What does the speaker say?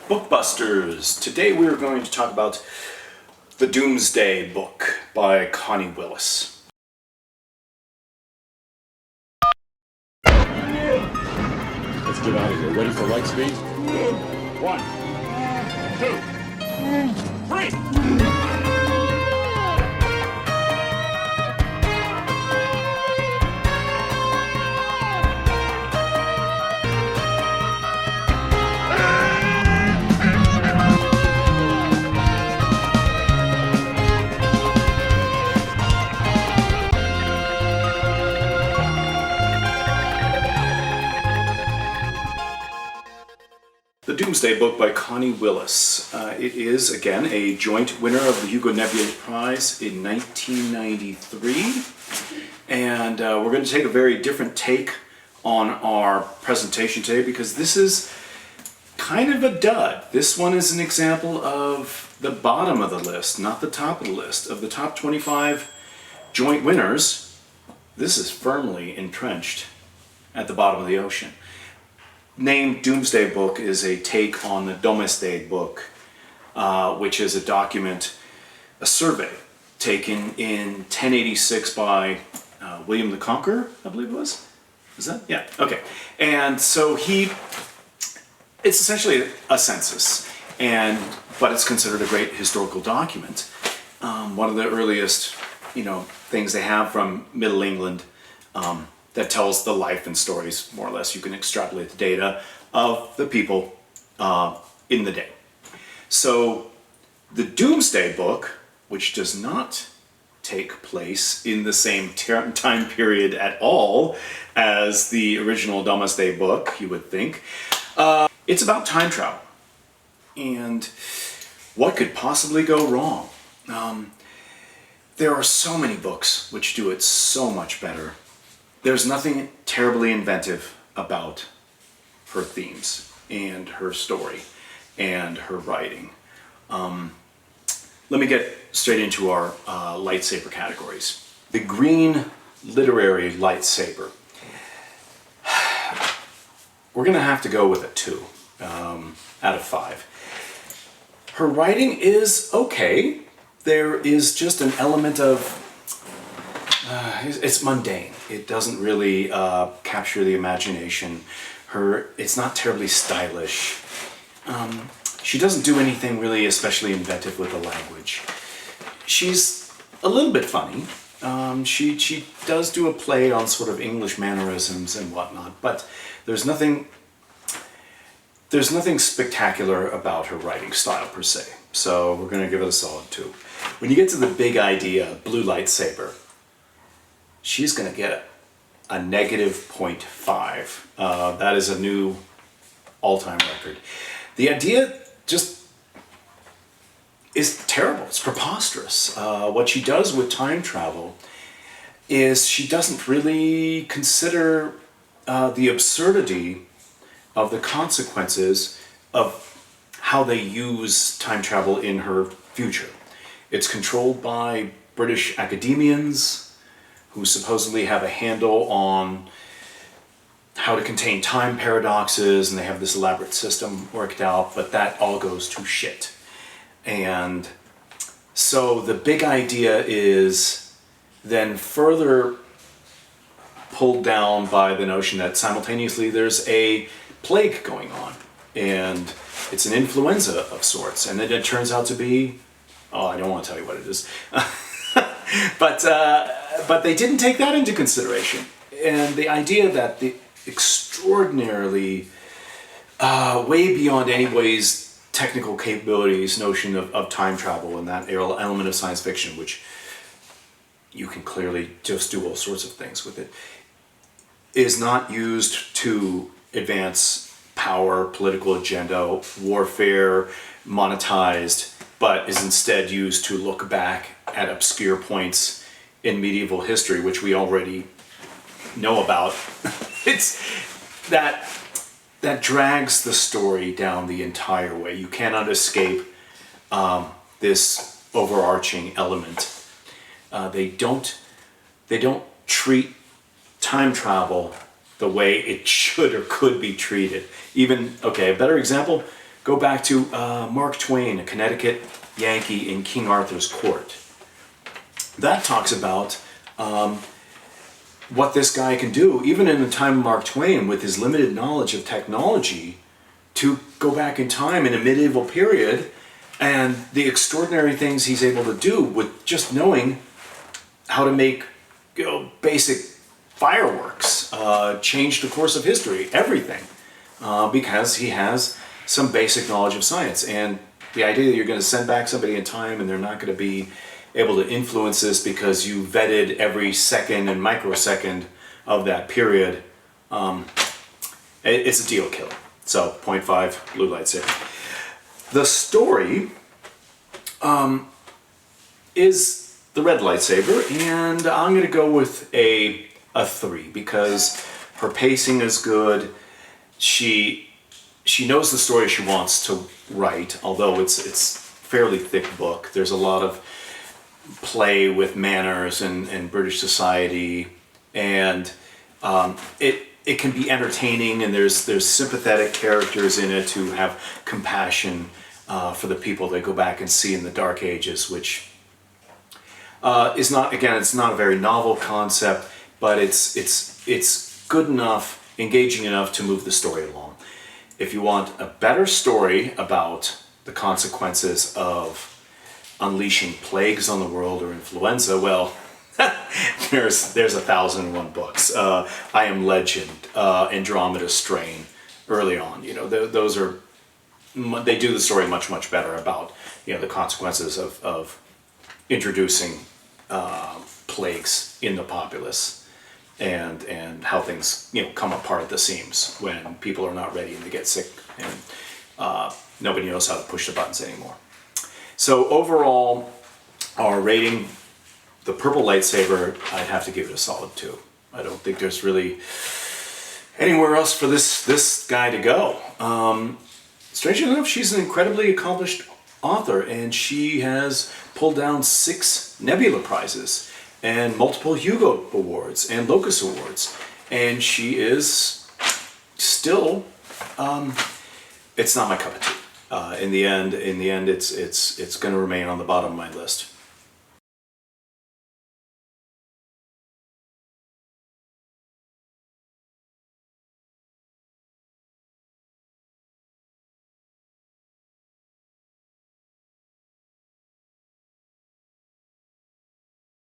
BookBuzzters. Today we are going to talk about the Doomsday book by Connie Willis. Let's get out of here. Ready for light speed? 1, 2, 3! The Doomsday book by Connie Willis. It is, again, a joint winner of the Hugo Nebula Prize in 1993. And we're going to take a very different take on our presentation today because this is kind of a dud. This one is an example of the bottom of the list, not the top of the list. Of the top 25 joint winners, this is firmly entrenched at the bottom of the ocean. Named Doomsday book is a take on the Doomsday book, which is a document, a survey taken in 1086 by William the Conqueror, I believe it was. Is that? Yeah, okay. And so it's essentially a census, but it's considered a great historical document. One of the earliest, things they have from Middle England, that tells the life and stories, more or less. You can extrapolate the data of the people in the day. So the Doomsday book, which does not take place in the same time period at all as the original Doomsday book, you would think, it's about time travel. And what could possibly go wrong? There are so many books which do it so much better. There's nothing terribly inventive about her themes and her story and her writing. Let me get straight into our lightsaber categories. The green literary lightsaber. We're going to have to go with a 2 out of 5. Her writing is okay. There is just an element of it's mundane. It doesn't really capture the imagination. It's not terribly stylish. She doesn't do anything really especially inventive with the language. She's a little bit funny. She does do a play on sort of English mannerisms and whatnot, but there's nothing spectacular about her writing style per se. So we're going to give it a solid 2. When you get to the big idea, blue lightsaber, she's going to get a negative 0.5. That is a new all-time record. The idea just is terrible. It's preposterous. What she does with time travel is she doesn't really consider the absurdity of the consequences of how they use time travel in her future. It's controlled by British academians who supposedly have a handle on how to contain time paradoxes, and they have this elaborate system worked out, but that all goes to shit. And so the big idea is then further pulled down by the notion that simultaneously there's a plague going on, and it's an influenza of sorts, and then it turns out to be, I don't want to tell you what it is. But they didn't take that into consideration. And the idea that the extraordinarily, way beyond anybody's technical capabilities notion of time travel and that element of science fiction, which you can clearly just do all sorts of things with it, is not used to advance power, political agenda, warfare, monetized, but is instead used to look back at obscure points in medieval history, which we already know about. It's that drags the story down the entire way. You cannot escape this overarching element. They don't treat time travel the way it should or could be treated. Even, okay, a better example, go back to Mark Twain, a Connecticut Yankee in King Arthur's court. That talks about what this guy can do, even in the time of Mark Twain, with his limited knowledge of technology, to go back in time in a medieval period, and the extraordinary things he's able to do with just knowing how to make, basic fireworks, change the course of history, everything, because he has some basic knowledge of science. And the idea that you're going to send back somebody in time and they're not going to be able to influence this because you vetted every second and microsecond of that period, it's a deal killer. So 0.5 blue lightsaber. The story is the red lightsaber, and I'm going to go with a 3 because her pacing is good. She knows the story she wants to write, although it's fairly thick book. There's a lot of play with manners and British society, and it can be entertaining, and there's sympathetic characters in it to have compassion for the people that go back and see in the Dark Ages, which is not, again, it's not a very novel concept, but it's good enough, engaging enough to move the story along. If you want a better story about the consequences of unleashing plagues on the world or influenza, well, there's 1,001 books. I Am Legend, Andromeda Strain, early on. Those are, they do the story much, much better about the consequences of introducing plagues in the populace, and how things come apart at the seams when people are not ready and they get sick, and nobody knows how to push the buttons anymore. So overall, our rating, the purple lightsaber, I'd have to give it a solid 2. I don't think there's really anywhere else for this guy to go. Strangely enough, she's an incredibly accomplished author, and she has pulled down 6 Nebula Prizes and multiple Hugo Awards and Locus Awards, and she is still, it's not my cup of tea. In the end, it's going to remain on the bottom of my list.